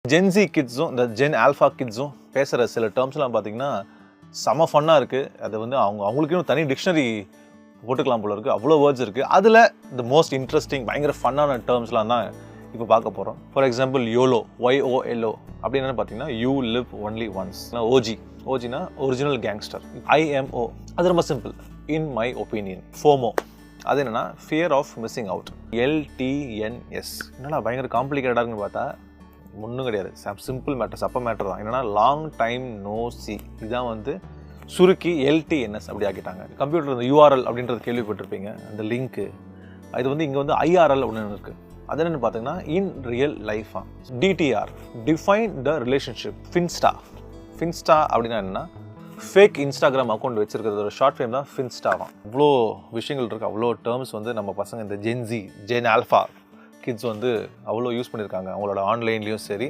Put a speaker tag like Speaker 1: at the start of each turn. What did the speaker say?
Speaker 1: Gen Z கிட்ஸும் இந்த gen alpha கிட்ஸும் பேசுகிற சில டேர்ம்ஸ்லாம் பார்த்தீங்கன்னா செம ஃபன்னாக இருக்குது. அது வந்து அவங்களுக்குன்னு தனி டிக்ஷனரி போட்டுக்கலாம் போல இருக்குது. அவ்வளோ வேர்ட்ஸ் இருக்குது. அதில் இந்த மோஸ்ட் இன்ட்ரெஸ்டிங் பயங்கர ஃபன்னான டேர்ம்ஸ்லாம் தான் இப்போ பார்க்க போகிறோம். ஃபார் எக்ஸாம்பிள் யோலோ, YOLO அப்படின்னு பார்த்தீங்கன்னா யூ லிவ் ஒன்லி ஒன்ஸ். ஓஜினா ஒரிஜினல் கேங்ஸ்டர். IMO அது ரொம்ப simple, in my opinion. FOMO அது என்னென்னா fear of missing out. LTNS என்னடா பயங்கர காம்ப்ளிகேட்டடாக இருக்குன்னு பார்த்தா ஒன்றும் கிடையாது, சிம்பிள் மேட்டர், சப்ப மேட்டர் தான். என்னென்னா லாங் டைம் நோ சி. இதுதான் வந்து சுருக்கி LTNS அப்படி ஆக்கிட்டாங்க. கம்ப்யூட்டர் இந்த URL அப்படின்றது கேள்விப்பட்டிருப்பீங்க, அந்த லிங்க்கு. இது வந்து இங்கே வந்து IRL அப்படின்னு இருக்குது. அது என்னென்னு பார்த்தீங்கன்னா இன் ரியல் லைஃபா. DTR define the relationship. Finsta அப்படின்னா என்னென்னா ஃபேக் இன்ஸ்டாகிராம் அக்கௌண்ட் வச்சிருக்கிறது ஒரு ஷார்ட் ஃபிலிம் தான் ஃபின்ஸ்டாவாம். அவ்வளோ விஷயங்கள் இருக்குது, அவ்வளோ டேர்ம்ஸ் வந்து நம்ம பசங்க இந்த ஜென் ஆல்ஃபா கிட்ஸ் வந்து அவ்வளோ யூஸ் பண்ணியிருக்காங்க அவங்களோட ஆன்லைன்லேயும் சரி